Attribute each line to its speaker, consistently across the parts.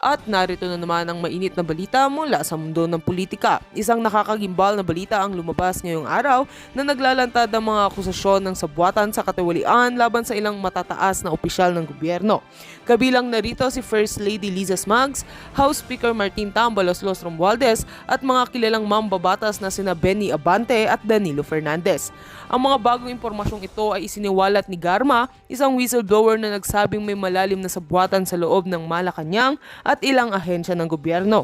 Speaker 1: At narito na naman ang mainit na balita mula sa mundo ng politika. Isang nakakagimbal na balita ang lumabas ngayong araw na naglalantad ng mga akusasyon ng sabwatan sa katiwalian laban sa ilang matataas na opisyal ng gobyerno. Kabilang narito si First Lady Liza Smags, House Speaker Martin Tambaloslos Romualdez at mga kilalang mambabatas na sina Benny Abante at Danilo Fernandez. Ang mga bagong impormasyong ito ay isiniwalat ni Garma, isang whistleblower na nagsabing may malalim na sabwatan sa loob ng Malacanang at ilang ahensya ng gobyerno.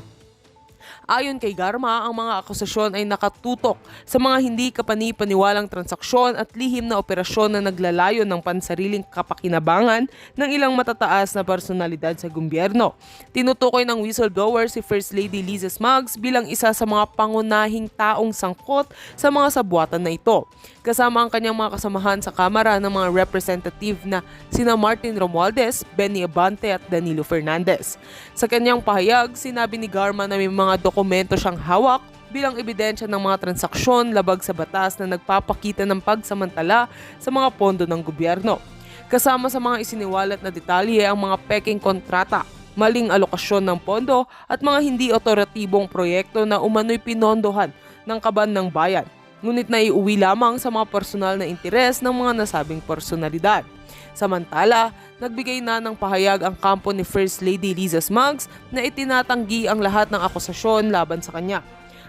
Speaker 1: Ayon kay Garma, ang mga akusasyon ay nakatutok sa mga hindi kapani-paniwalang transaksyon at lihim na operasyon na naglalayo ng pansariling kapakinabangan ng ilang matataas na personalidad sa gobyerno. Tinutukoy ng whistleblower si First Lady Liza Smags bilang isa sa mga pangunahing taong sangkot sa mga sabwatan na ito. Kasama ang kanyang mga kasamahan sa Kamara ng mga representative na sina Martin Romualdez, Benny Abante at Danilo Fernandez. Sa kanyang pahayag, sinabi ni Garma na may mga dokumento siyang hawak bilang ebidensya ng mga transaksyon labag sa batas na nagpapakita ng pagsamantala sa mga pondo ng gobyerno. Kasama sa mga isiniwalat na detalye ang mga peking kontrata, maling alokasyon ng pondo at mga hindi otoratibong proyekto na umano'y pinondohan ng kaban ng bayan. Ngunit naiuwi lamang sa mga personal na interes ng mga nasabing personalidad. Samantala, nagbigay na ng pahayag ang kampo ni First Lady Liza Smags na itinatanggi ang lahat ng akusasyon laban sa kanya.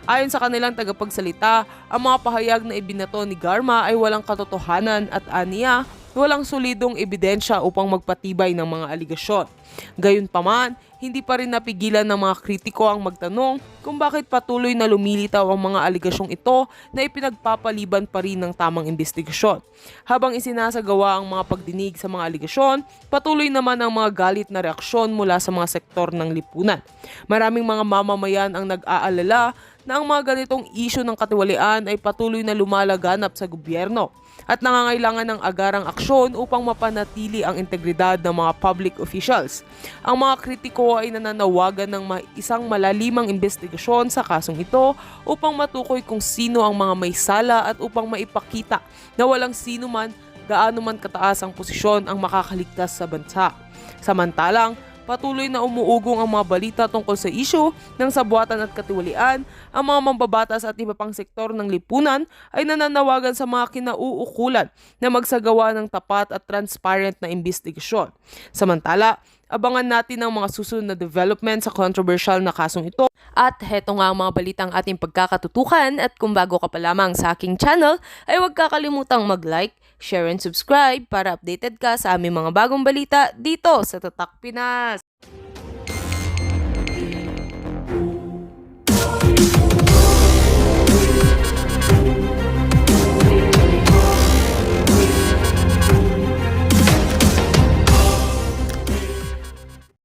Speaker 1: Ayon sa kanilang tagapagsalita, ang mga pahayag na ibinato ni Garma ay walang katotohanan at aniya, walang solidong ebidensya upang magpatibay ng mga aligasyon. Gayunpaman, hindi pa rin napigilan ng mga kritiko ang magtanong kung bakit patuloy na lumilitaw ang mga aligasyong ito na ipinagpapaliban pa rin ng tamang investigasyon. Habang isinasagawa ang mga pagdinig sa mga aligasyon, patuloy naman ang mga galit na reaksyon mula sa mga sektor ng lipunan. Maraming mga mamamayan ang nag-aalala na ang mga ganitong isyu ng katiwalian ay patuloy na lumalaganap sa gobyerno at nangangailangan ng agarang aksyon upang mapanatili ang integridad ng mga public officials. Ang mga kritiko ay nananawagan ng isang malalimang investigasyon sa kasong ito upang matukoy kung sino ang mga may sala at upang maipakita na walang sino man, gaano man kataas ang posisyon ang makakaligtas sa bansa. Samantalang, patuloy na umuugong ang mga balita tungkol sa isyu ng sabwatan at katiwalian. Ang mga mambabatas at iba pang sektor ng lipunan ay nananawagan sa mga kinauukulan na magsagawa ng tapat at transparent na investigasyon. Samantala, abangan natin ang mga susunod na development sa controversial na kasong ito. At heto nga ang mga balitang ating pagkakatutukan at kung bago ka pa lamang sa aking channel ay huwag kakalimutang mag-like, share and subscribe para updated ka sa aming mga bagong balita dito sa Tatak Pinas.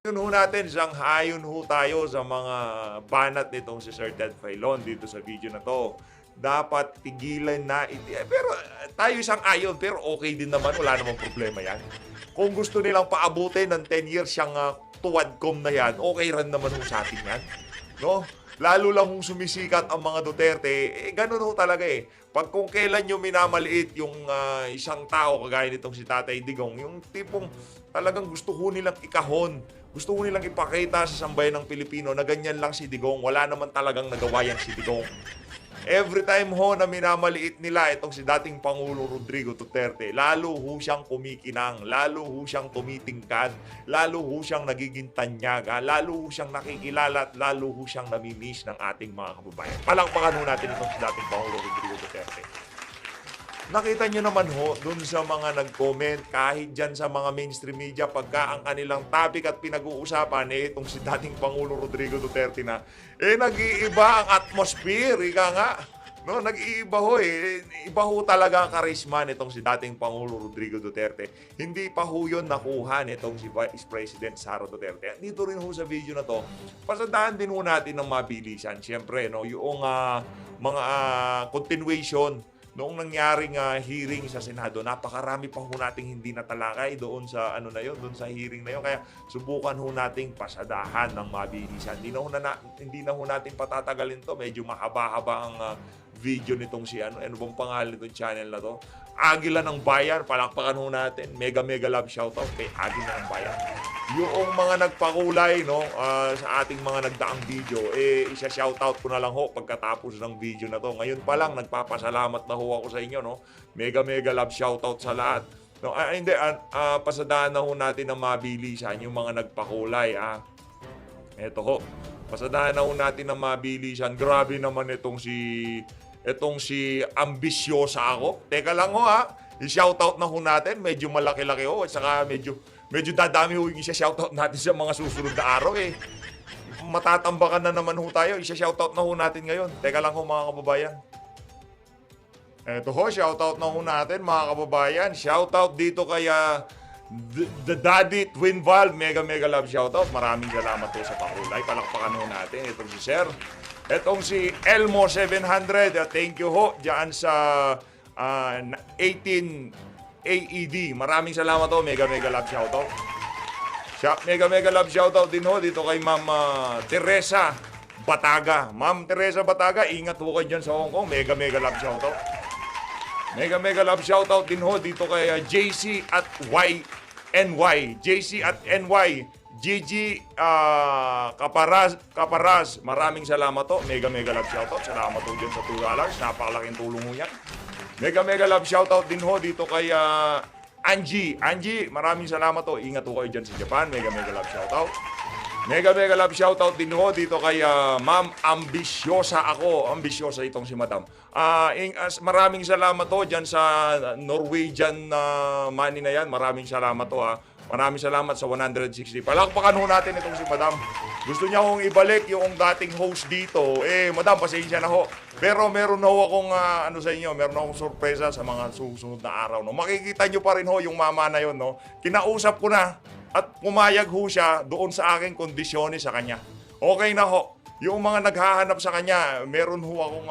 Speaker 2: Yun ho natin, sanghayon ho tayo sa mga banat nitong si Sir Ted Filon dito sa video na to. Dapat tigilan na pero tayo isang ayon, pero okay din naman, wala namang problema yan. Kung gusto nilang paabutin ng 10 years siyang tuwadcom na yan, okay rin naman ho sa atin yan. No? Lalo lang kung sumisikat ang mga Duterte, ganun ho talaga eh. Pag kung kailan nyo minamaliit yung isang tao, kagaya nitong si Tatay Digong, yung tipong talagang gusto ho nilang ikahon, gusto ho nilang ipakita sa sambayan ng Pilipino na ganyan lang si Digong, wala naman talagang nagawa yan si Digong. Every time ho na minamaliit nila itong si dating Pangulo Rodrigo Duterte, lalo ho siyang kumikinang, lalo ho siyang tumitingkad, lalo ho siyang nagiging tanyaga, lalo ho siyang nakikilala at lalo ho siyang namimiss ng ating mga kababayan. Palakpakan ho natin itong si dating Pangulo Rodrigo Duterte. Nakita nyo naman ho, dun sa mga nag-comment, kahit dyan sa mga mainstream media, pagka ang kanilang topic at pinag-uusapan, itong si dating Pangulo Rodrigo Duterte na, nag-iiba ang atmosphere, ika nga. No, nag-iiba ho Iba ho talaga ang karisma nitong si dating Pangulo Rodrigo Duterte. Hindi pa ho yun nakuha nitong si Vice President Sara Duterte. Dito rin ho sa video na to, pasadahan din ho natin ng mabilisan. Siyempre, no, yung mga continuation noong nangyaring hearing sa Senado, napakarami pa ho nating hindi natalakay doon sa doon sa hearing na yun. Kaya subukan ho nating pasadahan ng mabilisan. Hindi na ho natin patatagalin to. Medyo mahaba-haba ang video nitong si ano bang pangalan nitong channel na to? Agila ng Bayan, palakpakan ho natin. Mega love shoutout kay Agila ng Bayan. yung mga nagpakulay, no, sa ating mga nagdaang video, isa-shoutout ko na lang ho pagkatapos ng video na to. Ngayon pa lang, nagpapasalamat na ho ako sa inyo, no. Mega love shoutout sa lahat. No, hindi, pasadaan na ho natin ng mabilisan yung mga nagpakulay, Eto ho, pasadaan na ho natin ng mabilisan. Grabe naman itong si ambisyosa ako. Teka lang ho, i-shoutout na ho natin. Medyo malaki-laki ho, at saka medyo dadami ho yung isa-shoutout natin sa mga susunod na araw Matatambakan na naman ho tayo. Isa-shoutout na ho natin ngayon. Teka lang ho mga kababayan. Eto ho, shoutout na ho natin mga kababayan. Shoutout dito kay The Daddy Twin Valve. Mega love shoutout. Maraming salamat ho sa pakulay. Palakpakan ho natin. Itong si Sir. Itong si Elmo 700. Thank you ho dyan sa 18 AED. Maraming salamat ho. Mega love shoutout. Mega love shoutout din ho dito kay Ma'am Teresa Bataga. Ma'am Teresa Bataga, ingat ho kayo dyan sa Hong Kong. Mega love shoutout. Mega love shoutout din ho dito kay JC at YNY. JC at NY. Gigi Kaparaz. Maraming salamat ho. Mega love shoutout. Salamat ho dyan sa $2. Napakalaking tulong ho yan. Mega love shoutout din ho dito kay Angie. Angie, maraming salamat ho. Ingat ho kayo dyan sa Japan. Mega love shoutout. Mega love shoutout din ho dito kay Ma'am Ambisyosa ako. Ambisyosa itong si Madam. Maraming salamat ho dyan sa Norwegian money na yan. Maraming salamat ho Maraming salamat sa 160. Palakpakan ho natin itong si Madam. Gusto niya hong ibalik yung dating host dito. Madam, pasensya na ho. Pero meron ho akong sa inyo, meron akong sorpresa sa mga susunod na araw. No? Makikita nyo pa rin ho yung mama na yun. No? Kinausap ko na at pumayag ho siya doon sa aking kondisyones sa kanya. Okay na ho. Yung mga naghahanap sa kanya, meron ho akong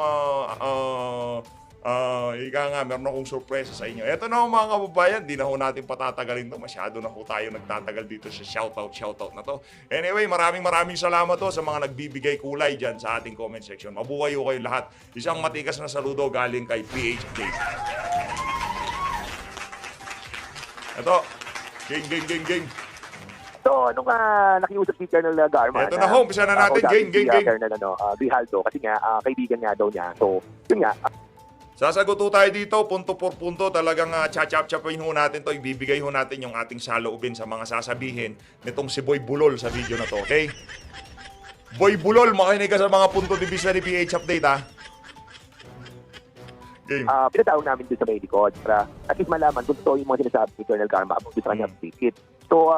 Speaker 2: meron akong sorpresa sa inyo. Eto na ho mga kababayan, di na ho natin patatagalin to. Masyado na ho tayo nagtatagal dito sa shoutout na to. Anyway, maraming salamat ho sa mga nagbibigay kulay dyan sa ating comment section. Mabuhay ho kayo lahat. Isang matikas na saludo galing kay PH Update. Eto, game.
Speaker 3: So, nung nakiusap si Colonel Garma,
Speaker 2: eto na ho, umpisa na natin, game.
Speaker 3: Colonel Grijaldo, kasi nga, kaibigan nga daw niya. So, yun nga,
Speaker 2: sasagot ho tayo dito, punto por punto, talagang chachap-chapin ho natin to, ibibigay ho natin yung ating saloobin sa mga sasabihin nitong si Boy Bulol sa video na to, okay? Boy Bulol, makinig ka sa mga punto de vista ni PH Update, Game.
Speaker 3: pinatawag namin doon sa medico para at least malaman kung totoo yung mga sinasabi ni Colonel Garma about sa kanyang ticket. So,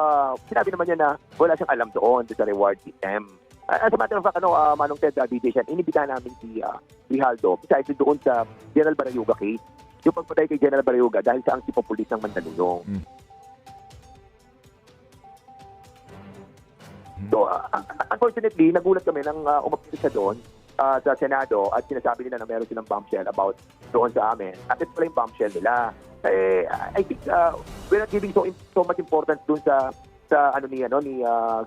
Speaker 3: sinabi naman niya na wala siyang alam doon sa reward system. As a matter of fact, Manong Ted, DJ Shen, inibitahan namin si Grijaldo precisely doon sa General Barayuga case. Yung pagpatay kay General Barayuga dahil sa ang tipo pulis ng Mandaluyong. So, unfortunately, nagulat kami nang umapil siya doon sa Senado at sinasabi nila na meron silang bombshell about doon sa amin. At ito pala yung bombshell nila. I think we're not giving so much importance doon sa ni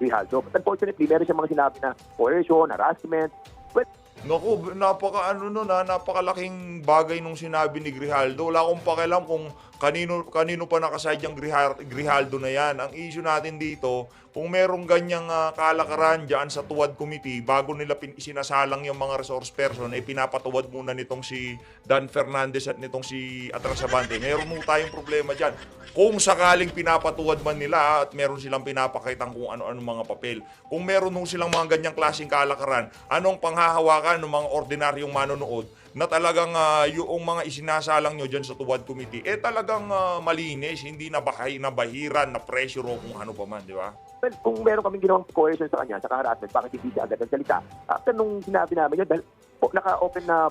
Speaker 3: Grijaldo. But unfortunately, meron siyang mga sinabi na coercion, harassment. Well,
Speaker 2: Naku, napakalaking bagay nung sinabi ni Grijaldo. Wala akong pakialam kung kanino pa nakasadyang Grijaldo na yan. Ang issue natin dito, kung merong ganyang kalakaran dyan sa Tuwad Committee, bago nila isinasalang yung mga resource person, pinapatuwad muna nitong si Dan Fernandez at nitong si Atras Abante. Meron mo tayong problema dyan. Kung sakaling pinapatuwad man nila at meron silang pinapakitang kung ano-ano mga papel. Kung meron silang mga ganyang klaseng kalakaran, anong panghahawakan ng mga ordinaryong manonood na talagang yung mga isinasalang nyo dyan sa Tuwad Committee, talagang malinis, hindi na bahiran, na pressure o kung ano pa man, di ba?
Speaker 3: well, kung meron kaming ginawang coercion sa kanya, sa harassment, bakit hindi siya agad ang salita? After nung sinabi namin yun, dahil naka-open na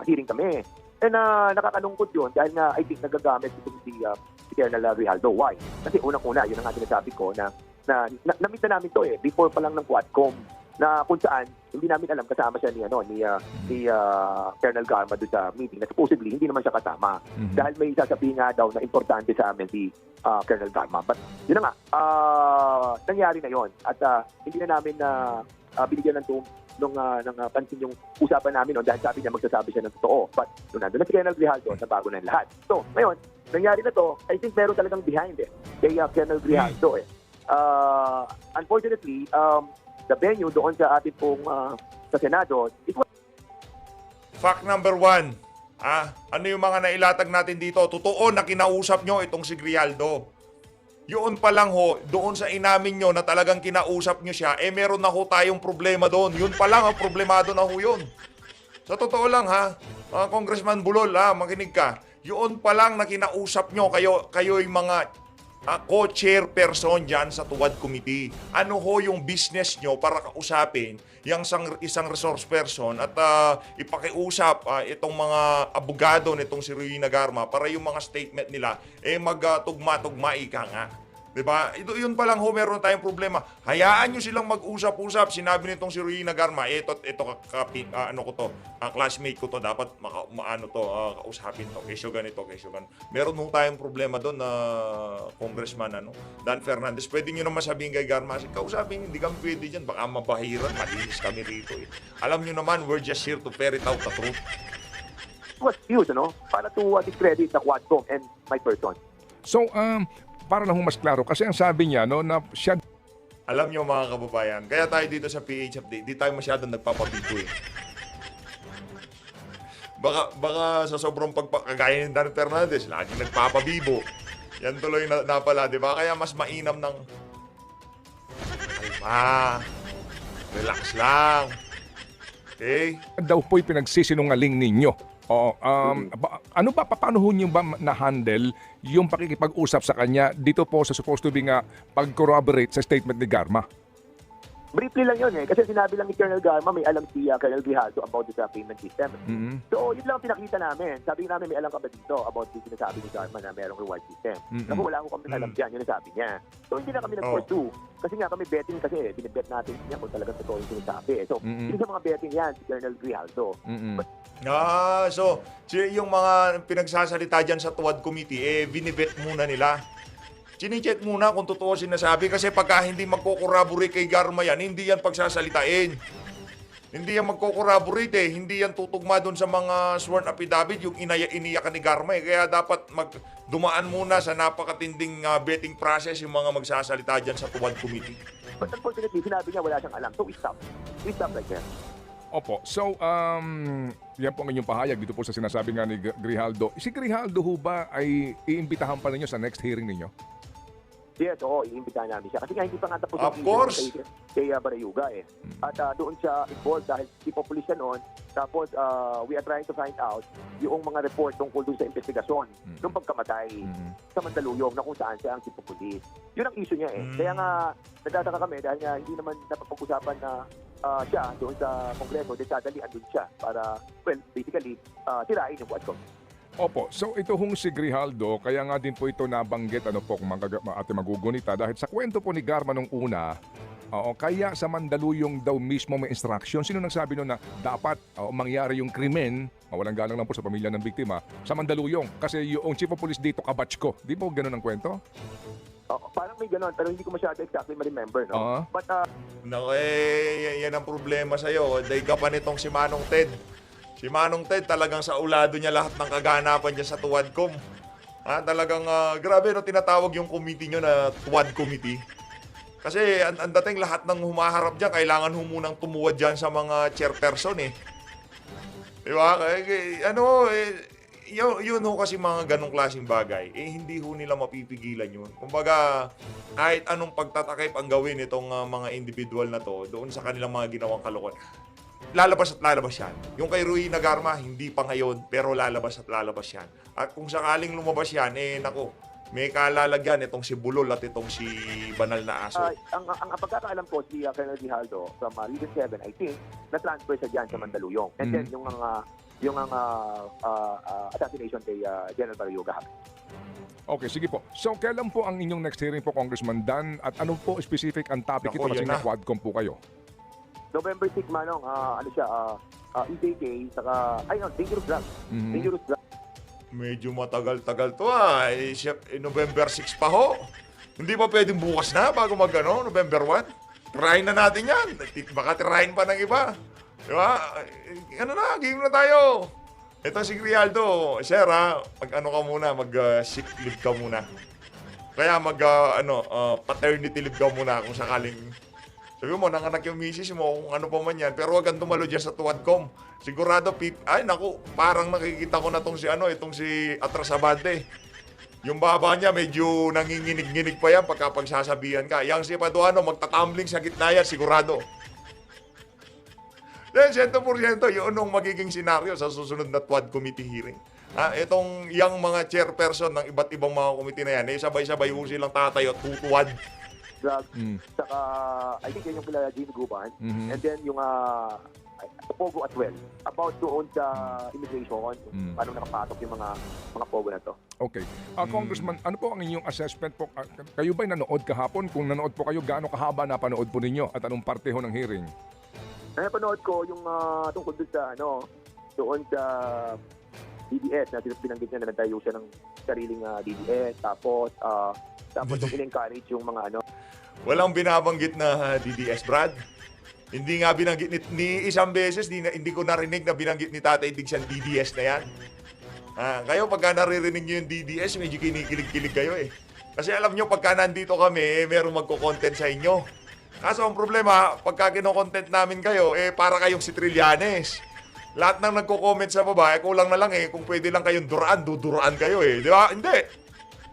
Speaker 3: hearing kami. Nakakalungkot yun dahil nga I think nagagamit itong si Colonel Grijaldo. Why? Kasi unang-una, yun ang nga sinasabi ko na na-meet na namin to before pa lang ng Quadcom na kung saan hindi namin alam kasama siya ni Colonel Garma doon sa meeting na supposedly hindi naman siya kasama dahil may sasabihin nga daw na importante sa amin si Colonel Garma. But yun na nga, nangyari na yon at hindi na namin binigyan ng pansin yung usapan namin dahil sabi niya magsasabi siya ng totoo. But nung nandun na si Colonel Grijaldo, nabago na yung lahat. So, ngayon, nangyari na to, I think meron talagang behind kay Colonel Grijaldo Unfortunately, the venue doon sa ating pong sa Senado, it was
Speaker 2: Fact number 1. Ano yung mga nailatag natin dito? Totoo na kinausap nyo itong si Grijaldo. Yun pa lang ho, doon sa inamin nyo na talagang kinausap nyo siya, meron na ho tayong problema doon. Yun pa lang, problemado na ho yun. Sa totoo lang Congressman Bulol, makinig ka. Yun pa lang na kinausap nyo, kayo yung mga co-chairperson dyan sa Tuwad Committee. Ano ho yung business nyo para kausapin yung isang resource person at ipakiusap itong mga abogado nitong si Ruina Garma para yung mga statement nila magtugma-tugma ika nga. Diba? Yun pa lang ho, meron tayong problema. Hayaan nyo silang mag-usap-usap. Sinabi nitong si Ruina Garma, ito classmate ko to, dapat kausapin to. Kesyo ganito. Meron ho tayong problema doon na Congressman Dan Fernandez. Pwede nyo naman sabihin kay Garma, kausapin, hindi kami pwede dyan. Baka mabahiran, malinis kami rito. Alam nyo naman, we're just here to ferret out the truth.
Speaker 3: used, para to discredit the Quadcom and my person.
Speaker 4: So, para lang mas klaro, kasi ang sabi niya, na siya...
Speaker 2: Alam nyo mga kababayan, kaya tayo dito sa PH Update, di tayo masyadong nagpapabigo Baka sa sobrang pagkagaya ni Dan Fernandez, lagi nagpapabibo. Yan tuloy na pala, di ba? Kaya mas mainam ng... relax lang. Okay?
Speaker 4: daw po'y pinagsisinungaling ninyo. Paano ho niyo ba na-handle yung pakikipag-usap sa kanya dito po sa supposed to be nga pag-corroborate sa statement ni Garma?
Speaker 3: Briefly lang yun kasi sinabi lang ni Colonel Garma may alam si Colonel Grijaldo about the payment system.
Speaker 4: Mm-hmm.
Speaker 3: So, yun lang pinakita namin. Sabi namin may alam ka ba dito about the sinasabi ni Garma na merong reward system. Naku, wala ko kami alam dyan, yun ang sabi niya. So, hindi na kami nag-pursue. Kasi nga kami betting kasi, binibet natin niya kung talagang totoo yung sinasabi. So, yun sa mga betting yan, si Colonel Grijaldo.
Speaker 2: So, yung mga pinagsasalita dyan sa Tuwad Committee, binibet muna nila. Chine-check muna kung totoo sinasabi kasi pagka hindi magko-corroborate kay Garma yan, hindi yan pagsasalitain. Hindi yan magko-corroborate hindi yan tutugma doon sa mga sworn affidavit yung iniyakan ni Garma Kaya dapat dumaan muna sa napakatinding betting process yung mga magsasalita dyan sa Tuwad Committee.
Speaker 3: But unfortunately, sinabi niya wala siyang alam. So, we stop right there.
Speaker 4: Opo. So, yan po ang inyong pahayag dito po sa sinasabi nga ni Grijaldo. Si Grijaldo ho ba ay iimbitahan pa ninyo sa next hearing ninyo?
Speaker 3: Yes, iimbitahan namin siya. Kasi nga hindi pa nga tapos
Speaker 2: Of course.
Speaker 3: Kay Barayuga At doon siya involved dahil si Populi siya noon. Tapos we are trying to find out yung mga report tungkol doon sa investigasyon ng pagkamatay sa Mandaluyong na kung saan siya ang si Populi. Yun ang issue niya Kaya nga nagtataka kami dahil nga hindi naman napapag-usapan na siya doon sa Kongreso, dadalian doon siya para, basically, tirain yung Quadcom.
Speaker 4: Opo. So ito hong si Grijaldo, kaya nga din po ito nabanggit kung ating magugunita dahil sa kwento po ni Garma nung una, kaya sa Mandaluyong daw mismo may instruction. Sino nagsabi nun na dapat mangyari yung krimen, walang galang lang po sa pamilya ng biktima, sa Mandaluyong? Kasi yung chief of police dito, kabatch ko. Di po ganun ang kwento?
Speaker 3: Parang may ganon, pero hindi ko masyado exactly ma-remember, But,
Speaker 2: yan ang problema sa'yo. Dahil ka pa nitong si Manong Ted. Si Manong Ted talagang sa ulado niya lahat ng kaganapan niya sa Tuwadcom. Talagang grabe tinatawag yung committee nyo na Tuwad Committee. Kasi ang dating lahat ng humaharap dyan, kailangan munang tumuwad dyan sa mga chairperson Diba? Yun kasi mga ganong klaseng bagay, hindi nila mapipigilan yun. Kumbaga, kahit anong pagtatakip ang gawin itong mga individual na to, doon sa kanilang mga ginawang kalokohan, lalabas at lalabas yan. Yung kay Ruina Garma, hindi pa ngayon, pero lalabas at lalabas yan. At kung sakaling lumabas yan, may kalalagyan itong si Bulol at itong si Banal na Aso.
Speaker 3: Ang pagkakaalam ko, si Colonel Grijaldo from Region 7, I think, na-transfer siya dyan sa Mandaluyong. And then, yung assassination kay General Barayuga.
Speaker 4: Okay, sige po. So, kailan po ang inyong next hearing po, Congressman Dan? At ano po specific ang topic ito kasi nga Quadcom po kayo?
Speaker 3: November 6, Manong, EJK, saka, dangerous drugs. Dangerous drugs.
Speaker 2: Medyo matagal-tagal to November 6 pa ho. Hindi pa pwedeng bukas na bago November 1? Trying na natin yan. Baka trying pa ng iba. Diba? Game na tayo. Ito si Grijaldo. Sir, mag-sick leave ka muna. Kaya paternity leave ka muna kung sakaling sabi mo, nanganak yung misis mo, kung ano pa man yan, pero wag kang tumalo dyan sa tuwadcom. Sigurado, parang nakikita ko na itong si Atras Abante. Yung baba niya, medyo nanginginig-nginig pa yan pagsasabihan ka. Yang si Paduano, magtatumbling sa gitna yan, sigurado. Then, 100% yun ang magiging senaryo sa susunod na TWAD committee hearing. Itong yung mga chairperson ng iba't ibang mga committee na yan, sabay-sabay ho silang tatayo at tutuwad.
Speaker 3: Saka, I think yan yung kila Jimmy Guban.
Speaker 4: Mhm.
Speaker 3: And then yung Pogo as well. About doon sa immigration, paano nakapasok yung mga Pogo na to.
Speaker 4: Okay. Congressman, ano po ang inyong assessment po? Kayo ba'y nanood kahapon? Kung nanood po kayo, gaano kahaba na panood po ninyo at anong parte ho ng hearing?
Speaker 3: Napanood ko yung tungkol doon sa DDS na binanggit niya na nagtayo siya ng sariling DDS. Tapos yung in-encourage yung mga
Speaker 2: Walang binabanggit na DDS, Brad. Hindi nga binanggit ni isang beses, hindi ko narinig na binanggit ni Tatay Diggs ang DDS na yan. Kayo pagka naririnig nyo yung DDS, medyo kinikilig-kilig kayo eh. Kasi alam nyo, pagka nandito kami, merong magko-content sa inyo. Kaso ang problema, pagka kino-content namin kayo, para kayong si Trillanes. Lahat ng nagko-comment sa baba, kulang na lang kung pwede lang kayong duduraan kayo eh. Di ba?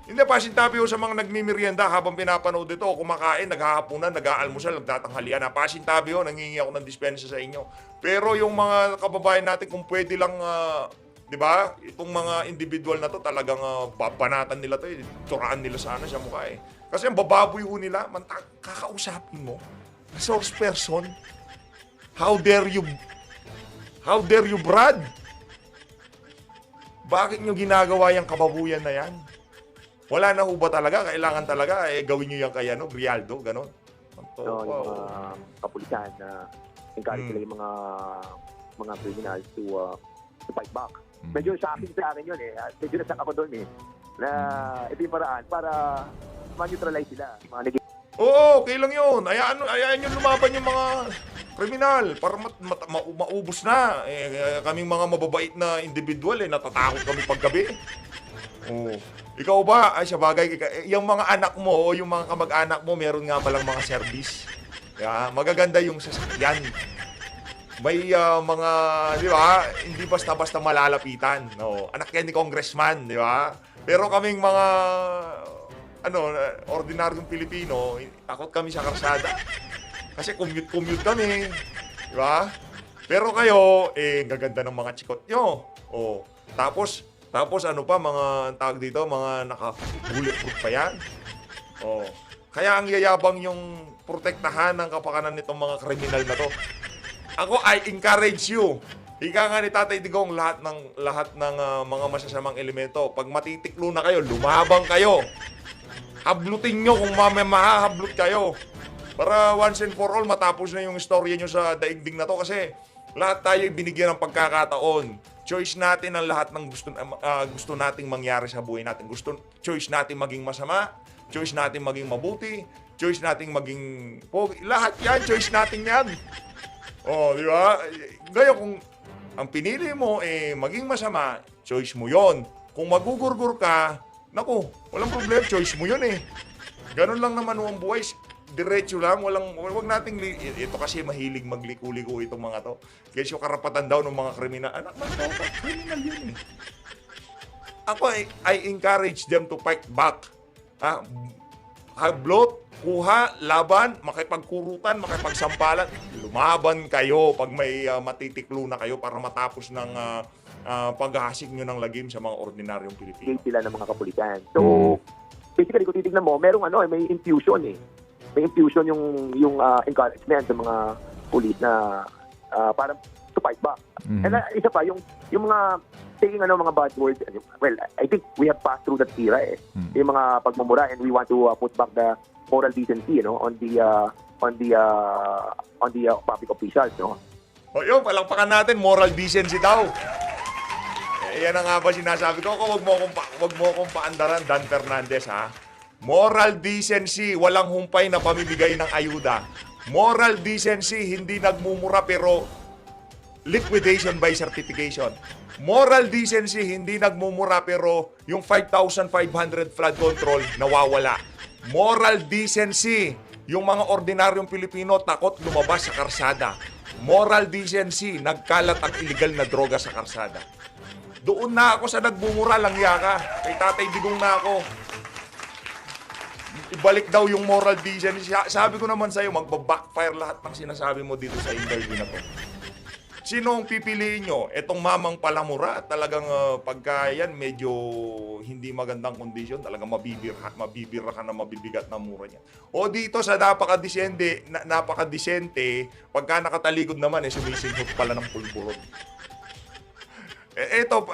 Speaker 2: Hindi, pasintabi ho sa mga nagmimerienda habang pinapanood ito, kumakain, naghahapunan, nag-aalmusal, nagtatanghalian. Pasintabi ho, nangingi ako ng dispensa sa inyo. Pero yung mga kababayan natin, kung pwede lang, di ba, itong mga individual na to, talagang babanatan nila to, turaan nila sana sa mukha eh. Kasi ang bababoy ho nila, kakausapin mo, source person, how dare you, Brad? Bakit nyo ginagawa yung kababuyan na yan? Wala na ho ba talaga? Kailangan talaga gawin nyo yung kay Grialdo, gano'n.
Speaker 3: yung mga kapulisan na encourage sila yung mga criminals to fight back. Medyo shocking sa akin yun eh. Medyo nasak ako doon eh. Na ito yung paraan para ma-neutralize sila.
Speaker 2: Oo, okay lang yun. Ayaan nyo lumaban yung mga kriminal para maubos na. Kaming mga mababait na individual natatakot kami paggabi. Oo. Ikaw ba, sa bagay, yung mga anak mo o yung mga kamag-anak mo, meron nga palang mga service. Magaganda yung sasakyan. May mga, di ba, hindi basta-basta malalapitan. No? Anak yan ni congressman, di ba? Pero kaming mga, ordinaryong Pilipino, takot kami sa karsada. Kasi commute kami. Di ba? Pero kayo, gaganda ng mga chikot nyo. Tapos mga tawag dito, mga naka-bulletproof pa yan. Kaya ang yayabang yung protektahan ng kapakanan nitong mga kriminal na to. Ako, I encourage you. Ika nga ni Tatay Digong, lahat ng mga masasamang elemento, pag matitiklo na kayo, lumabang kayo. Hablutin nyo kung mahahablot kayo. Para once and for all, matapos na yung istorya nyo sa daigdig na to. Kasi lahat tayo binigyan ng pagkakataon. Choice natin ang lahat ng gusto nating mangyari sa buhay natin. Choice natin maging masama, choice natin maging mabuti, choice natin maging pogi. Lahat yan, choice natin yan. Di ba? Gaya kung ang pinili mo maging masama, choice mo yon. Kung magugurgur ka, naku, walang problema, choice mo yun eh. Ganun lang naman ang buhay. Diretso lang, wag nating ito kasi mahilig magliku-liku itong mga to. Kasi yung karapatan daw ng mga kriminal. Anak man daw, kriminal yun eh. Ako, I encourage them to fight back. Hablot, kuha, laban, makipagkurutan, makipagsampalan. Lumaban kayo pag may matitiklo na kayo para matapos ng paghahasik nyo ng lagim sa mga ordinaryong Pilipino.
Speaker 3: Sila ng mga kapulisan. So, basically, kung titignan mo, merong may infusion eh. May infusion yung encouragement sa mga pulis na parang to fight back. And isa pa, yung mga taking mga bad words, well, I think we have passed through that era eh. Yung mga pagmumura, and we want to put back the moral decency on the public officials, no?
Speaker 2: Yun, palakpakan natin, moral decency daw. Yan ang nga ba sinasabi ko. Wag mo akong paandaran, Dan Fernandez, ha? Moral decency, walang humpay na pamimigay ng ayuda. Moral decency, hindi nagmumura pero liquidation by certification. Moral decency, hindi nagmumura pero yung 5,500 flood control nawawala. Moral decency, yung mga ordinaryong Pilipino takot lumabas sa karsada. Moral decency, nagkalat ang illegal na droga sa karsada. Doon na ako sa nagmumura, langya ka. Kay Tatay Digong na ako. Ibalik daw yung moral decency. Sabi ko naman sa'yo, magbabackfire lahat ng sinasabi mo dito sa interview na to. Sino ang pipiliin nyo? Etong mamang palamura, talagang pagka yan medyo hindi magandang kondisyon, talagang mabibira ka na mabibigat na mura niya. O dito sa napakadisente, pagka nakatalikod naman, sumisinghot pala ng pulburon.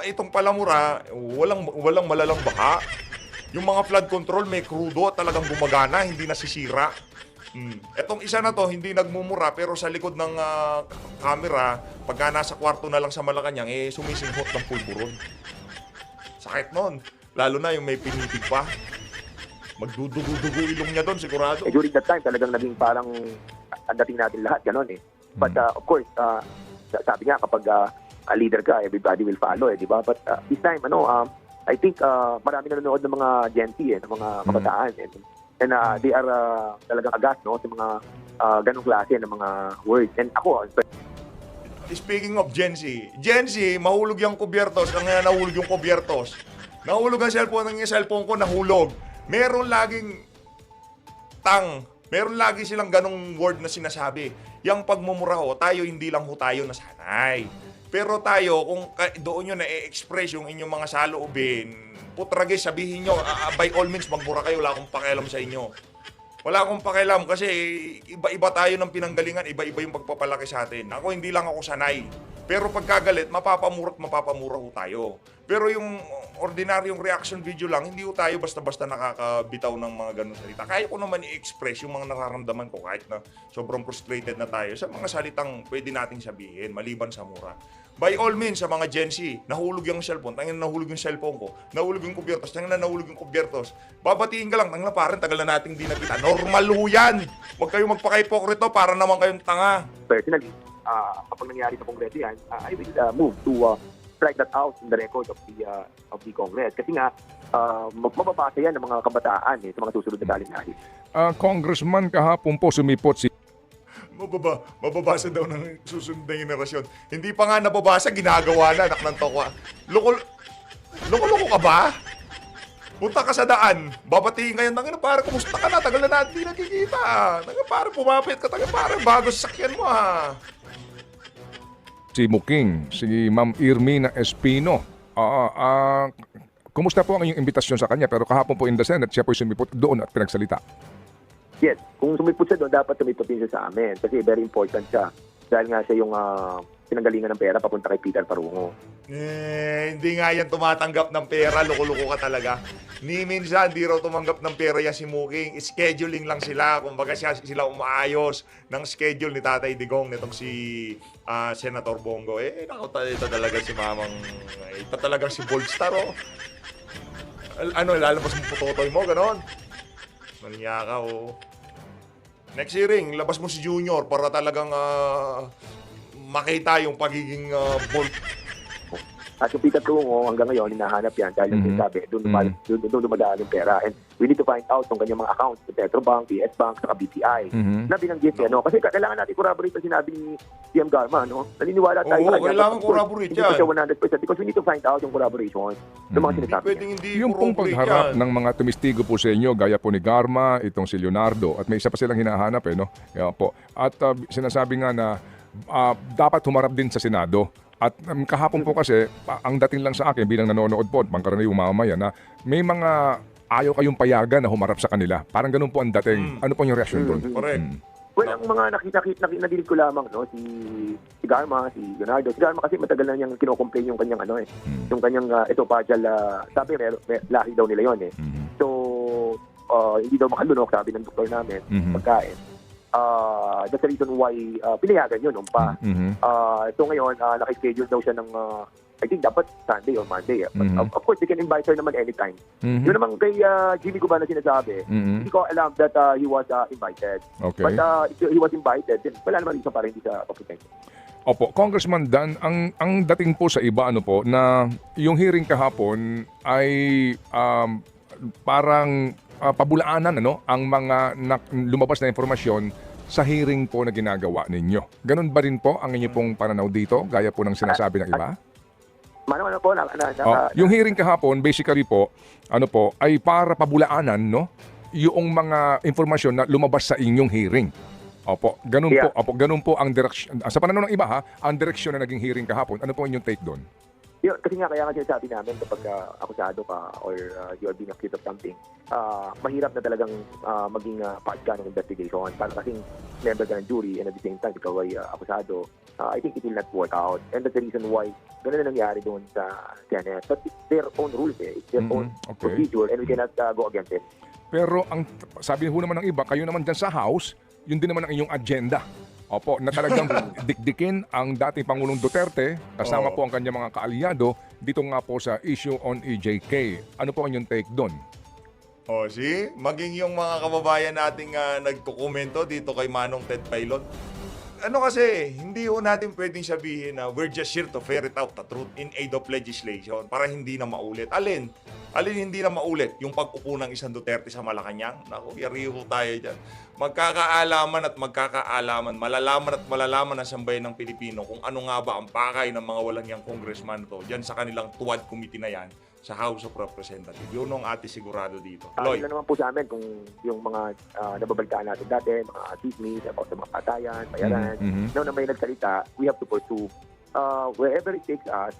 Speaker 2: Itong palamura, walang malalang baha. Yung mga flood control, may krudo, talagang gumagana, hindi nasisira. Etong isa na to, hindi nagmumura, pero sa likod ng camera, pagka nasa kwarto na lang sa Malacanang, sumisinghot ng pulburon. Sakit nun. Lalo na yung may pinitig pa. Magdudugo-dugo ilong niya doon, sigurado.
Speaker 3: During that time, talagang naging parang ang dating natin lahat, gano'n eh. But of course, sabi nga kapag leader ka, everybody will follow di ba? But this time, I think marami na nanonood ng mga Gen Z, ng mga kabataan. And they are talagang agas, sa mga ganong klase ng mga words. And ako,
Speaker 2: Speaking of Gen Z, mahulog yung kubyertos, kaya nahulog yung kubyertos. Nahulog ang cellphone ko, nahulog. Meron laging meron lagi silang ganong word na sinasabi. Yung pagmumura tayo hindi lang tayo nasanay. Pero tayo, kung doon nyo na-express yung inyong mga saloobin, putrage, sabihin nyo, by all means, magmura kayo, wala akong pakialam sa inyo. Wala akong pakialam kasi iba-iba tayo ng pinanggalingan, iba-iba yung pagpapalaki sa atin. Ako, hindi lang ako sanay. Pero pagkagalit, mapapamura tayo. Pero yung ordinaryong reaction video lang, hindi tayo basta-basta nakakabitaw ng mga ganun salita. Kaya ko naman i-express yung mga nararamdaman ko kahit na sobrang frustrated na tayo sa mga salitang pwede nating sabihin, maliban sa mura. By all means, sa mga Gen Z, nahulog yung cellphone, nahulog yung cellphone ko, nahulog yung kubyertos, nahulog yung kubyertos. Babatiin ka lang, parang tagal na nating di nakita. Normal ho yan! Huwag kayo magpaka-hipokrito para naman kayong tanga.
Speaker 3: personally, kapag nangyari sa Kongreso yan, I will move to strike that out in the record of the Congress. Kasi nga, mababasa yan ng mga kabataan sa mga susunod na dalin-dalin.
Speaker 4: Congressman, kahapon po sumipot si
Speaker 2: Mababasa daw ng susunod na henerasyon. Hindi pa nga nababasa, ginagawa na, anak ng tokwa. Loko-loko ka ba? Punta ka sa daan, babatiin ngayon, para kumusta ka na, tagal na natin di nakikita. Para pumapit ka, para bago sa sakyan mo
Speaker 4: si Muking, si Ma'am Irmina Espino. Kumusta po ang inyong imbitasyon sa kanya? Pero kahapon po in the Senate, siya po sumipot doon at pinagsalita.
Speaker 3: Yes, kung sumipot siya doon, dapat sumipot din siya sa amin. Kasi very important siya. Dahil nga siya yung pinanggalingan ng pera papunta kay Peter Parungo.
Speaker 2: Hindi nga yan tumatanggap ng pera. Loko-loko ka talaga. Ni minsan, di raw tumanggap ng pera yan si Muking. Scheduling lang sila. Kumbaga sila umaayos ng schedule ni Tatay Digong nitong si Senator Bongo. Ito talaga si Mamang... Ito talaga si Boldstar, lalabas mo putotoy mo, ganon. Manya ka, Next hearing, labas mo si Junior para talagang makita yung pagiging bold.
Speaker 3: At yung Peter Parungo, hanggang ngayon, hinahanap yan dahil sabi, doon dumadaan yung pera. And we need to find out kung kanyang mga accounts sa Petrobank, PS Bank, saka BPI. Na binanggit kasi kailangan natin corroborate ang sinabi ni PM Garma, Naniniwala tayo.
Speaker 2: Kailangan corroborate yan.
Speaker 3: Hindi ko siya 100% because we need to find out yung corroboration ng mga sinasabi niya.
Speaker 4: Yung pong pagharap ng mga tumistigo po sa inyo, gaya po ni Garma, itong si Leonardo, at may isa pa silang hinahanap, Kaya po. At sinasabi nga na dapat humarap din sa Senado. At kahapon po kasi, ang dating lang sa akin bilang nanonood po, pangkaraniwang mamamayan, na may mga ayaw kayong payagan na humarap sa kanila. Parang ganun po ang dating. Ano po yung reaction doon?
Speaker 2: Correct.
Speaker 3: Well, ang mga nadinig ko lamang, si Garma, si Leonardo. Si Garma kasi matagal na niyang kinocomplain yung kanyang yung kanyang esophageal, sabi lahi daw nila yon So, hindi daw makalunok, sabi ng doktor namin, pagkain. That's the reason why pinayagan yun pa. So ngayon, naka-schedule daw siya ng I think dapat Sunday or Monday. But of course, they can invite her naman anytime. Yun naman kay Jimmy Cubana sinasabi, hindi ko alam that he was invited.
Speaker 4: Okay.
Speaker 3: But he was invited, then wala naman reason para hindi siya papunta.
Speaker 4: Opo, Congressman Dan, ang dating po sa iba ano po na yung hearing kahapon ay parang pabulaanan ano ang mga lumabas na informasyon sa hearing po na ginagawa ninyo. Ganun ba rin po ang inyo pong pananaw dito gaya po ng sinasabi ng iba?
Speaker 3: Ano po,
Speaker 4: Yung hearing kahapon basically po ano po ay para pabulaanan no yung mga informasyon na lumabas sa inyong hearing. Opo, ganun
Speaker 3: Yeah.
Speaker 4: po. Opo, ganun po ang direksyon. Sa pananaw ng iba ha, ang direksyon na naging hearing kahapon. Ano po inyong take doon?
Speaker 3: Yun, kasi nga kaya nga sinasabi namin kapag akusado ka or you are being accused of something, mahirap na talagang maging part ka ng investigation. Para kasing member ka ng jury and at the same time ikaw ay akusado, I think it will not work out. And that's the reason why ganun na nangyari doon sa Senate. But it's their own rules eh. It's their own
Speaker 4: Okay.
Speaker 3: procedure and we cannot go against it.
Speaker 4: Pero ang sabi ho naman ng iba, kayo naman dyan sa House, yun din naman ang inyong agenda. Opo, na talagang dikdikin ang dating Pangulong Duterte kasama po ang kanyang mga kaalyado dito nga po sa issue on EJK. Ano po ang inyong take doon?
Speaker 2: See? Maging yung mga kababayan nating nagkukomento dito kay Manong Ted Filon. Ano kasi, hindi ho natin pwedeng sabihin na we're just here to ferret out the truth in aid of legislation para hindi na maulit. Alin hindi na maulit? Yung pag-upo ng isang Duterte sa Malacanang? Naku, yari ho tayo dyan. Magkakaalaman at magkakaalaman, malalaman ng sambayan ng Pilipino kung ano nga ba ang pakay ng mga walang yang congressman to dyan sa kanilang tuwad committee na yan sa House of Representatives. Yun ang ate sigurado dito. Lloyd.
Speaker 3: Yun naman po sa amin kung yung mga nababalitaan natin dati, mga chismis about sa mga patayan, bayaran. Now na may nagsalita, we have to pursue wherever it takes us,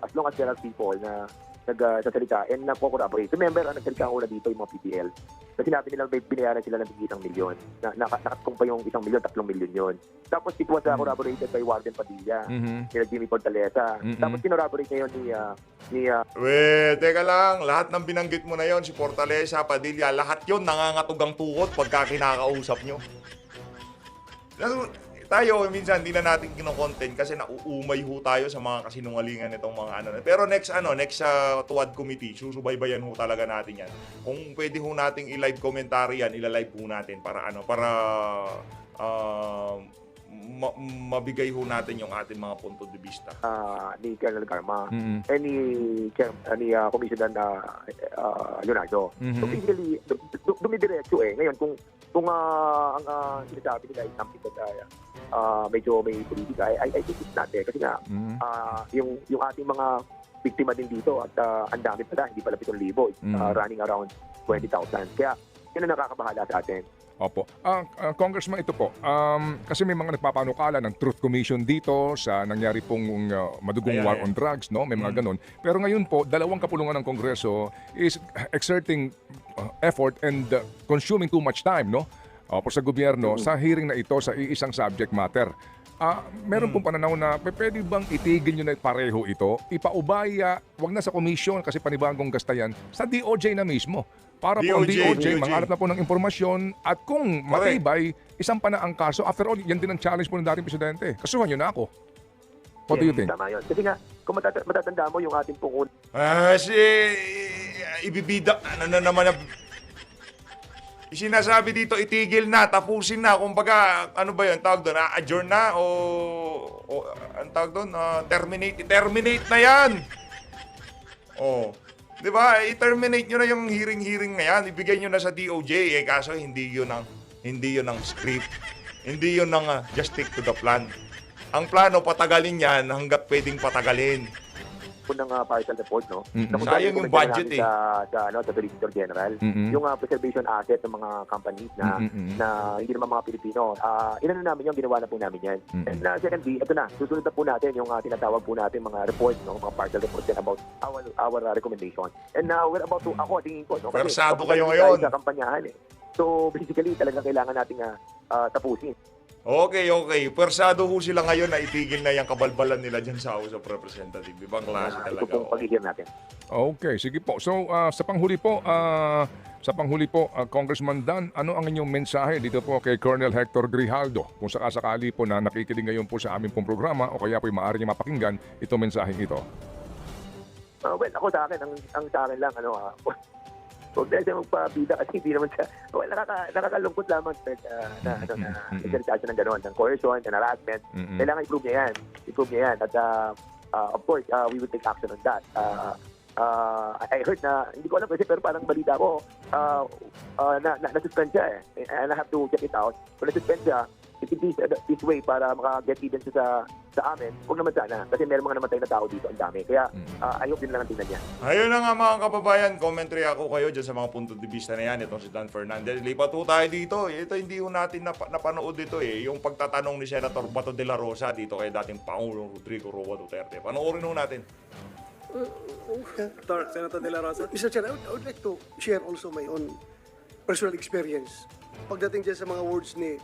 Speaker 3: as long as there are people na nagsasalita and nagko-corroborate. Remember, ang nagsalita una dito yung mga PPL. Kasi sinabi nilang may binayaran sila ng higit 1 milyon. Nakatong pa yung 1 milyon, 3 milyon yun. Tapos it was corroborated by Warden Padilla, nila Jimmy Fortaleza. Tapos kinorroborate ngayon ni
Speaker 2: Teka lang. Lahat ng binanggit mo na yon, si Fortaleza, Padilla, lahat yon nangangatugang tukot pagka kinakausap nyo. Tayo, minsan, hindi na natin kino-content kasi nauumay ho tayo sa mga kasinungalingan nitong mga ano. Pero next Tuwad Committee, susubaybayan ho talaga natin yan. Kung pwede ho nating i-live commentary yan, ila-live ho natin para mabigay ho natin yung ating mga punto de vista.
Speaker 3: ni Colonel Garma and ni Commissioner Leonardo. So basically, dumidiretso eh. Ngayon, kung ang sinasabi nila is something that medyo may politika, I think it's not there. Kasi nga, yung ating mga biktima din dito at ang dami pala, hindi pala 7,000, it's running around 20,000. Kaya, yun ang nakakabahala sa atin.
Speaker 4: Opo. Congressman, ito po. Kasi may mga nagpapanukala ng Truth Commission dito sa nangyari pong madugong war on drugs, no? May mga ganun. Pero ngayon po, dalawang kapulungan ng Kongreso is exerting effort and consuming too much time, no? Opo, sa gobyerno, sa hearing na ito sa iisang subject matter. Meron pong pananaw na pwede bang itigil nyo na pareho ito, ipaubaya, wag na sa komisyon kasi panibagong gasta yan, sa DOJ na mismo. Para po ang DOJ, mangalap na po ng impormasyon at kung matibay, isang pa na ang kaso. After all, yan din ang challenge po ng dating presidente. Kasuhan nyo na ako. What do you think?
Speaker 3: Tama yun. Kasi nga, kung matatanda mo yung ating pong
Speaker 2: Ibibida, sinasabi dito, itigil na, tapusin na. Kumbaga, ano ba yun, tawag doon? Adjourn na o ang tawag doon? Terminate na yan. Di ba? I-terminate nyo na yung hearing na yan. Ibigay nyo na sa DOJ. Kaso hindi yun ang script. Hindi yun ang just stick to the plan. Ang plano, patagalin yan hanggat pwedeng patagalin.
Speaker 3: ng partial report, no?
Speaker 2: Sayang yung budget eh.
Speaker 3: Sa Solicitor General. Yung preservation asset ng mga companies na hindi naman mga Pilipino. Inano namin yung ginawa na po namin yan. And secondly, ito na, susunod na po natin yung tinatawag po natin mga reports, no? Mga partial reports din about our recommendation. And we're about to, ako tingin ko, no?
Speaker 2: Persado kayo ngayon.
Speaker 3: Sa kampanyahan eh. So basically, talagang kailangan nating tapusin.
Speaker 2: Okay. Persado ho sila ngayon na itigil na yung kabalbalan nila dyan sa House of Representatives. Ibang klase talaga.
Speaker 3: Ito pong pag-hear natin.
Speaker 4: Okay, sige po. So, sa panghuli po, Congressman Dan, ano ang inyong mensahe dito po kay Colonel Hector Grijaldo? Kung sakasakali po na nakikinig ngayon po sa aming pong programa o kaya po maaari niya mapakinggan itong mensaheng ito.
Speaker 3: Well, ako sa akin, ang sa akin lang, huwag na siya magpabida kasi hindi naman siya, well, nakakalungkot lamang na nagsalita siya ng gano'n, ng coercion, ng harassment. Kailangan i-prove niya yan. At of course, we will take action on that. I heard na, hindi ko alam kasi, pero parang balita ko, na-suspend siya eh. And I have to check it out. Kung na-suspend siya, if it is this way para maka-get even siya sa amin, huwag naman sana. Kasi meron mga namatay na tao dito, ang dami. Kaya I hope din lang ang tingnan niya.
Speaker 2: Ayun na nga mga kababayan, commentary ako kayo dyan sa mga punto de vista na yan. Itong si Dan Fernandez. Lipat po tayo dito. Ito hindi po natin napanood dito eh. Yung pagtatanong ni Senator Bato de la Rosa dito kay dating Pangulong Rodrigo Roa Duterte. Panoorin po natin.
Speaker 5: Senator De La Rosa. Mr. Chair, I would like to share also my own personal experience. Pagdating dyan sa mga words ni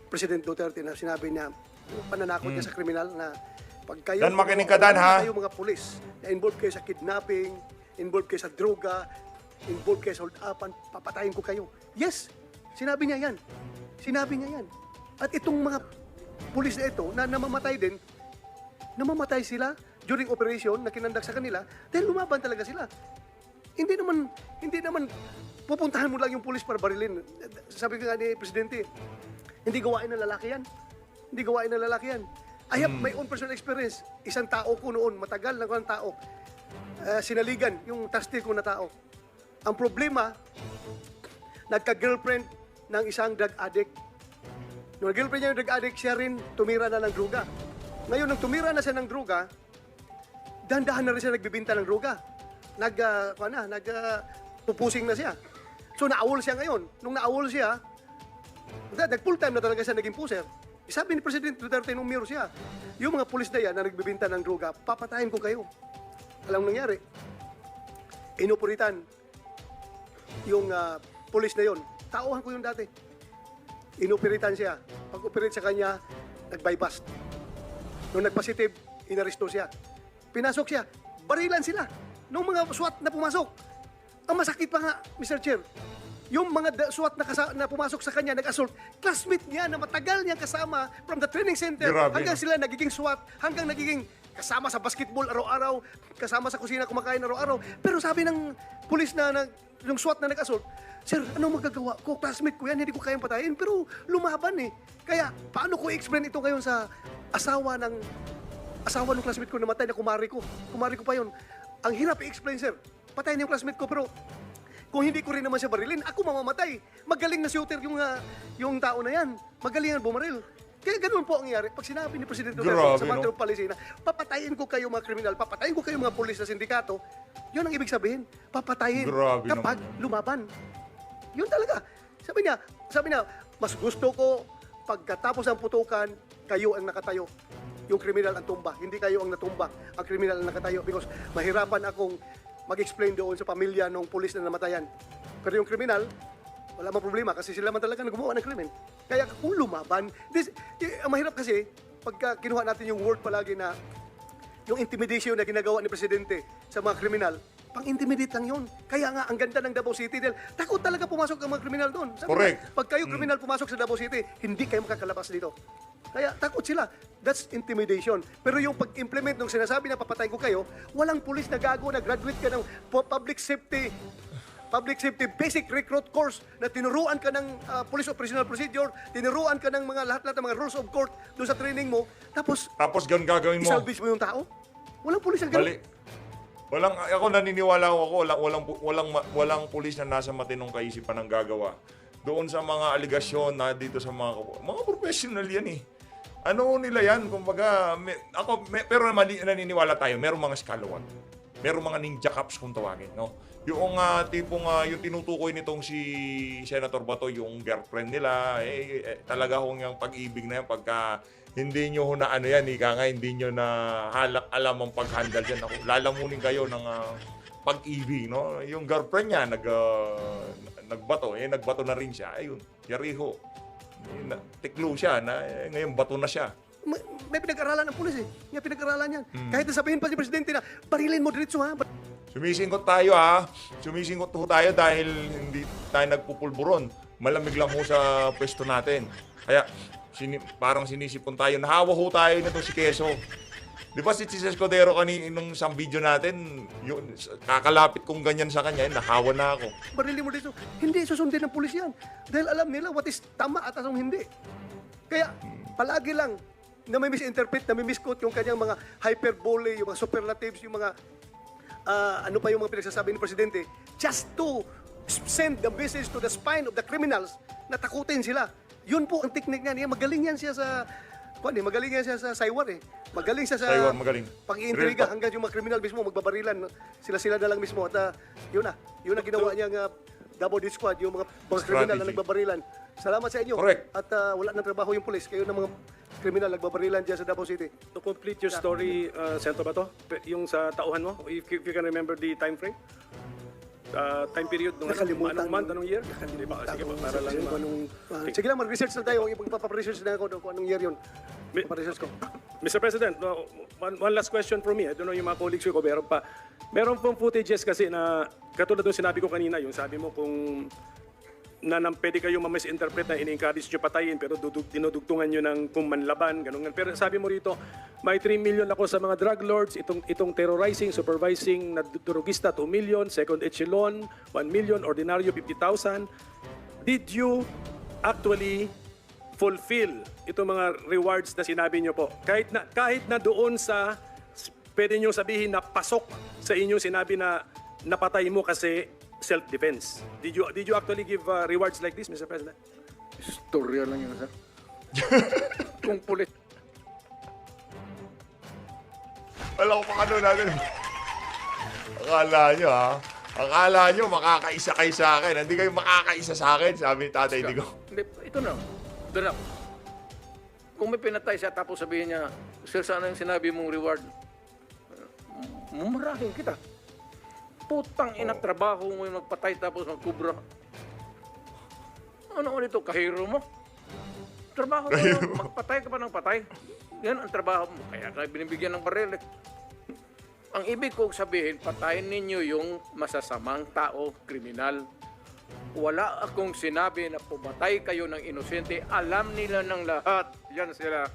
Speaker 5: President Duterte na sinabi niya, yung pananakot niya sa kriminal na pag kayo,
Speaker 2: Dan, makinig ka, Dan, ha?
Speaker 5: kayo mga pulis na involved kayo sa kidnapping, involved kayo sa droga, involved kayo sa hold-upan, papatayin ko kayo. Yes, sinabi niya yan. Sinabi niya yan. At itong mga pulis na ito na namamatay din, namamatay sila during operation na kinandak sa kanila dahil lumaban talaga sila. Hindi naman pupuntahan mo lang yung pulis para barilin. Sabi ko nga ni Presidente, hindi gawain ng lalaki yan. Hindi gawain ng lalaki yan. I have my own personal experience. Isang tao ko noon, matagal na ng tao, sinaligan yung trustee ko na tao. Ang problema, nagka-girlfriend ng isang drug addict. Nung girlfriend niya yung drug addict, siya rin tumira na ng droga. Ngayon, nung tumira na siya ng droga, dahan-dahan na rin siya nagbibinta ng droga. Pupusing na siya. So, naawol siya ngayon. Nung naawol siya, nag-full time na talaga siya naging puser. Sabi ni President Duterte nung miro siya, yung mga pulis na yan na nagbibinta ng droga, papatayin ko kayo. Alam mo nangyari? Inoporitan yung pulis na yon. Tauhan ko yung dati. Inoperitan siya. Pag-operate sa kanya, nag-bypass. Nung nag-positive, inaresto siya. Pinasok siya. Barilan sila. Nung mga SWAT na pumasok. Ang masakit pa nga, Mr. Chair, yung mga SWAT na pumasok sa kanya, nag-assault, classmate niya na matagal niyang kasama from the training center,
Speaker 2: Grabe,
Speaker 5: hanggang
Speaker 2: no?
Speaker 5: sila nagiging SWAT, hanggang nagiging kasama sa basketball araw-araw, kasama sa kusina kumakain araw-araw. Pero sabi ng pulis yung SWAT na nag-assault, Sir, ano magagawa ko? Classmate ko yan, hindi ko kayang patayin, pero lumaban eh. Kaya, paano ko i-explain ito ngayon sa asawa ng classmate ko na matay na kumari ko? Kumari ko pa yun. Ang hirap i-explain, sir. Patayin yung classmate ko, pero kung hindi ko rin naman siya barilin, ako mamamatay. Magaling na shooter yung tao na yan. Magaling ang bumaril. Kaya ganun po ang nangyari. Pag sinabi ni Presidente Duterte sa matter of policy na papatayin ko kayo mga kriminal, papatayin ko kayo mga pulis na sindikato, yun ang ibig sabihin. Papatayin
Speaker 2: Grabe
Speaker 5: kapag
Speaker 2: naman.
Speaker 5: lumaban. Yun talaga. Sabi niya, mas gusto ko pagkatapos ng putukan, kayo ang nakatayo. Yung kriminal ang tumba. Hindi kayo ang natumba. Ang kriminal ang nakatayo because mahirapan akong mag-explain doon sa pamilya ng pulis na namatayan. Pero yung kriminal, wala mang problema kasi sila man talaga gumawa ng krimen. Kaya kung lumaban, ang mahirap kasi, pagka kinuha natin yung word palagi na yung intimidation na ginagawa ni Presidente sa mga kriminal, pang-intimidate lang yun. Kaya nga, ang ganda ng Davao City dahil takot talaga pumasok ang mga kriminal doon. Sabi
Speaker 2: Correct.
Speaker 5: nga, pag kayo kriminal pumasok sa Davao City, hindi kayo makakalabas dito. Kaya takot sila. That's intimidation. Pero yung pag-implement ng sinasabi na papatay ko kayo, walang pulis na gago na graduate ka ng public safety basic recruit course na tinuruan ka ng police operational procedure, tinuruan ka ng mga lahat-lahat ng mga rules of court doon sa training mo, tapos
Speaker 2: Tapos ganun gagawin mo.
Speaker 5: isalvage mo yung tao? Walang pulis na
Speaker 2: Bali.
Speaker 5: ganun.
Speaker 2: Ako naniniwala ako, walang pulis na nasa matinong kaisipan ang gagawa. Doon sa mga aligasyon na dito sa mga professional yan eh. Ano nila yan? Kumbaga, pero naniniwala tayo, merong mga scalawag. Merong mga ninja cops kung tawagin, no? Yung yung tinutukoy nitong si Senator Bato, yung girlfriend nila, talaga hong yung pag-ibig na yan, pagka hindi nyo na hindi nyo na alam ang pag-handle dyan. Lalamunin kayo ng pag-ibig, no? Yung girlfriend niya, nagbato na rin siya. Ayun, yariho. Tiklo siya, ngayon bato na siya.
Speaker 5: May pinag-aralan ng pulis eh. May pinag-aralan yan. Kahit sabihin pa si Presidente na, barilin mo diretso ha.
Speaker 2: Sumisingkot tayo ha. Sumisingkot ho tayo dahil hindi tayo nagpupulburon. Malamig lang ho sa pwesto natin. Kaya parang sinisipon tayo. Nahawa ho tayo nito si Keso. Di ba si Chis Escudero nung isang video natin, yun, kakalapit kong ganyan sa kanya, nakawan na ako.
Speaker 5: Barili mo dito. Hindi susundin ng pulis yan. Dahil alam nila what is tama at anong hindi. Kaya, palagi lang na may misinterpret, na may misquote yung kanyang mga hyperbole, yung mga superlatives, yung mga ano pa yung mga pinagsasabi ng Presidente, just to send the message to the spine of the criminals na takutin sila. Yun po ang technique niya. Magaling yan siya sa magaling yan siya sa saywar eh. Magaling siya sa
Speaker 2: Saywar, magaling.
Speaker 5: pag-iintriga
Speaker 2: Real talk.
Speaker 5: hanggang yung mga kriminal mismo magbabarilan. Sila na lang mismo. At yun na ginawa niyang double death squad, yung mga kriminal na
Speaker 2: Strategy.
Speaker 5: nagbabarilan. Salamat sa inyo.
Speaker 2: Correct.
Speaker 5: At wala nang trabaho yung pulis. Kayo ng mga kriminal nagbabarilan dyan sa Davao City.
Speaker 6: To complete your story, Senator Bato, yung sa tauhan mo, if you can remember the time frame? Time period,
Speaker 5: Nakalimutan.
Speaker 6: anong month, anong year? Di ba? Sige pa, para lang
Speaker 5: Sige lang, mag-research na tayo. Ipagpaparesearch na ako kung anong year yun.
Speaker 6: Mi-
Speaker 5: Paparesearch ko.
Speaker 6: Mr. President, one last question from me. I don't know yung mga colleagues ko, meron pa. Meron pong footages kasi na, katulad ng sinabi ko kanina, yung sabi mo kung pwede kayong ma-misinterpret na in-encourage nyo patayin pero dinudugtungan nyo ng kung manlaban, ganun. Pero sabi mo rito, may 3 million ako sa mga drug lords, itong terrorizing, supervising na drugista 2 million, second echelon 1 million, ordinaryo 50,000. Did you actually fulfill itong mga rewards na sinabi nyo po? Kahit na doon sa pwede nyo sabihin na pasok sa inyo sinabi na napatay mo kasi self-defense. Did you actually give rewards like this, Mr. President?
Speaker 7: Istorya lang yun, sir. Kung pulis
Speaker 2: Alam ko pa ano natin. Akala nyo, makakaisa kayo sa akin. Hindi kayo makakaisa sa akin, sabi ni Tatay Digo.
Speaker 7: Hindi, ito na. Doon lang. Kung may pinatay siya tapos sabihin niya, sir, sana yung sinabi mong reward? Mumurahin kita. Putang ina, trabaho mo yung magpatay tapos magkubra. Ano ulit ito? Kahiro mo? Trabaho mo yun. Magpatay ka pa ng patay. Yan ang trabaho mo. Kaya ka binibigyan ng baril. Ang ibig kong sabihin, patayin ninyo yung masasamang tao, kriminal. Wala akong sinabi na pumatay kayo ng inosente. Alam nila ng lahat. Yan sila.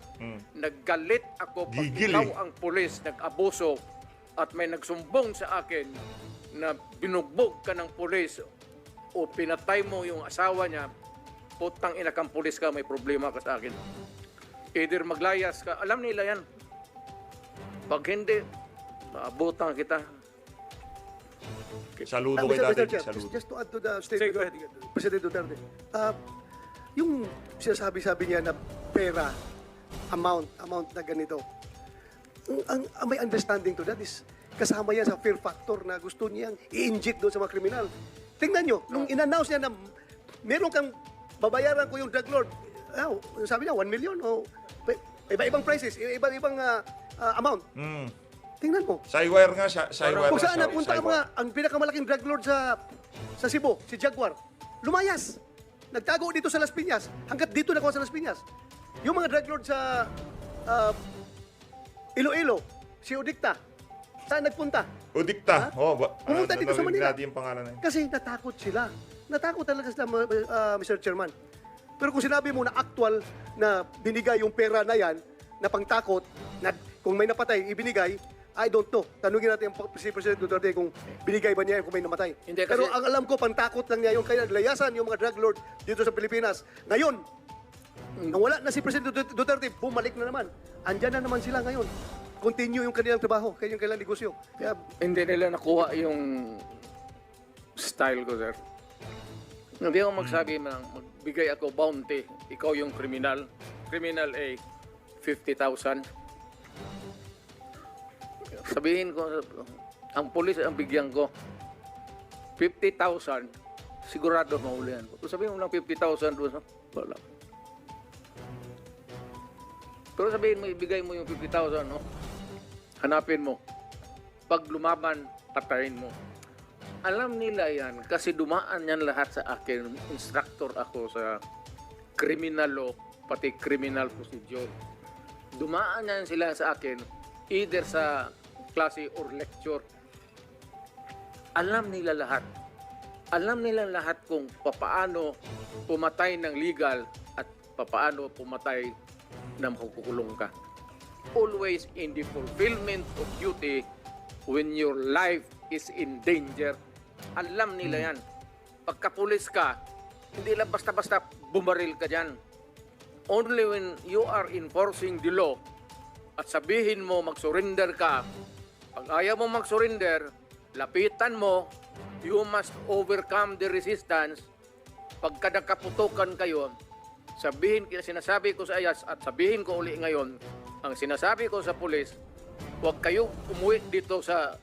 Speaker 7: Naggalit ako pag
Speaker 2: Gigil
Speaker 7: ikaw
Speaker 2: eh.
Speaker 7: ang pulis, nag-abuso at may nagsumbong sa akin na binugbog ka ng pulis o pinatay mo yung asawa niya, putang ina kang pulis ka, may problema ka sa akin. Either maglayas ka, alam nila yan. Pag hindi, maabutan kita.
Speaker 2: Saludo kay
Speaker 5: Mr.
Speaker 2: Tatay
Speaker 5: Chair,
Speaker 2: Digo. Saludo.
Speaker 5: just to add to the
Speaker 6: Sige,
Speaker 5: statement
Speaker 6: go
Speaker 5: of
Speaker 6: ahead.
Speaker 5: President Duterte. Yung sinasabi niya na pera, amount na ganito, ang may understanding to that is kasama yan sa fear factor na gusto niyang i-inject doon sa mga kriminal. Tingnan nyo, nung in-announce niya na meron kang babayaran ko yung drug lord, sabi niya 1 million o iba-ibang prices, iba-ibang amount. Tingnan mo.
Speaker 2: Saywire nga siya. Saywire
Speaker 5: Kung
Speaker 2: nga
Speaker 5: saan
Speaker 2: siya.
Speaker 5: napunta ang pinakamalaking drug lord sa Cebu, si Jaguar, lumayas. Nagtago dito sa Las Piñas. Hanggat dito nakuha sa Las Piñas. Yung mga drug lord sa Iloilo, si Udikta, saan nagpunta?
Speaker 2: Udikta.
Speaker 5: Pumunta dito sa Manila.
Speaker 2: Natin yung pangalan na yun.
Speaker 5: Kasi natakot sila. Natakot talaga sila, Mr. Chairman. Pero kung sinabi mo na actual na binigay yung pera na yan, na pangtakot, na kung may napatay, ibinigay, I don't know. Tanungin natin si President Duterte kung binigay ba niya kung may namatay.
Speaker 7: Hindi, kasi-
Speaker 5: Pero ang alam ko, pangtakot lang niya yun. Kaya naglayasan yung mga drug lord dito sa Pilipinas. Ngayon, nang wala na si President Duterte, bumalik na naman. Andyan na naman sila ngayon. Continue yung kanilang trabaho, yung kanilang negosyo. Kaya
Speaker 7: Hindi nila nakuha yung style ko, sir. Hindi ako magsabi magbigay ako bounty. Ikaw yung kriminal. Criminal A, 50,000. Sabihin ko, ang pulis ang bigyan ko, 50,000, sigurado mahulihan ko. Kung sabihin mo lang 50,000 doon, wala. Pero sabihin mo, ibigay mo yung 50,000, no? Hanapin mo. Pag lumaban, patayin mo. Alam nila yan kasi dumaan yan lahat sa akin. Instructor ako sa criminal law, pati criminal procedure. Dumaan yan sila sa akin either sa klase or lecture. Alam nila lahat. Alam nila lahat kung papaano pumatay ng legal at papaano pumatay na makukulong ka. always in the fulfillment of duty when your life is in danger. Alam nila yan. Pagka-pulis ka, hindi lang basta-basta bumaril ka dyan. Only when you are enforcing the law at sabihin mo mag-surrender ka, pag ayaw mo mag-surrender, lapitan mo, you must overcome the resistance. Pagka nakaputukan kayo, sinasabi ko sa IAS at sabihin ko uli ngayon, ang sinasabi ko sa pulis, huwag kayo umuwi dito sa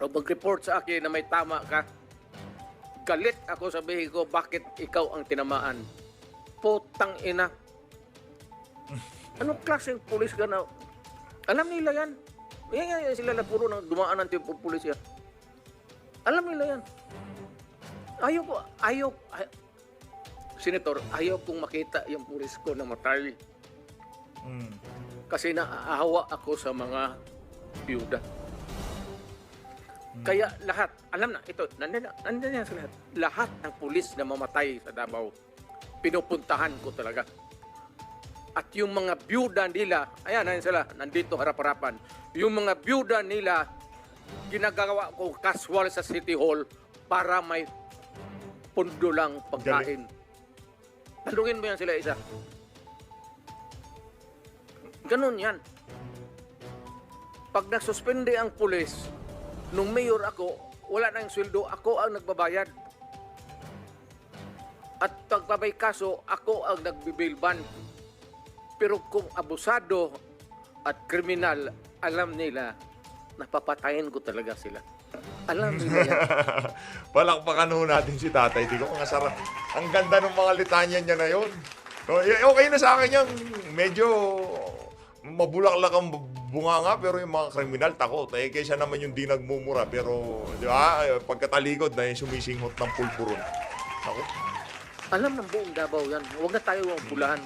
Speaker 7: o mag-report sa akin na may tama ka. Galit ako, sabihin ko, bakit ikaw ang tinamaan? Putang ina. Anong klaseng pulis ka na? Alam nila yan. Yan sila na puro na dumaan ng tipo pulis yan. Alam nila yan. Ayaw, Senator, ayaw kong makita yung pulis ko na matay. Kasi naaawa ako sa mga byuda. Kaya lahat, alam na, ito, nandiyan yan sa lahat. Lahat ng pulis na mamatay sa Davao, pinupuntahan ko talaga. At yung mga byuda nila, ayan sila, nandito harap-harapan. Yung mga byuda nila, ginagawa ko casual sa City Hall para may pundo lang pagkain. Talungin mo yan sila isa. Ganun yan. Pag nagsuspende ang pulis, nung mayor ako, wala na yung sweldo, ako ang nagbabayad. At pagpabay kaso, ako ang nagbibail ban. Pero kung abusado at kriminal, alam nila, napapatayin ko talaga sila. Alam nila yan.
Speaker 2: Palakpakan ho natin si Tatay Tigo. Ang sarap. Ang ganda ng mga litanya niya na yun. Okay na sa akin yan. Medyo mabulaklak ang bunga nga, pero yung mga kriminal takot. Kaysa naman yung di nagmumura. Pero, di ba, pagkatalikod na yung sumisinghot ng pulburon. Ako.
Speaker 7: Alam ng buong Davao yan. Huwag na tayo ang pulahan.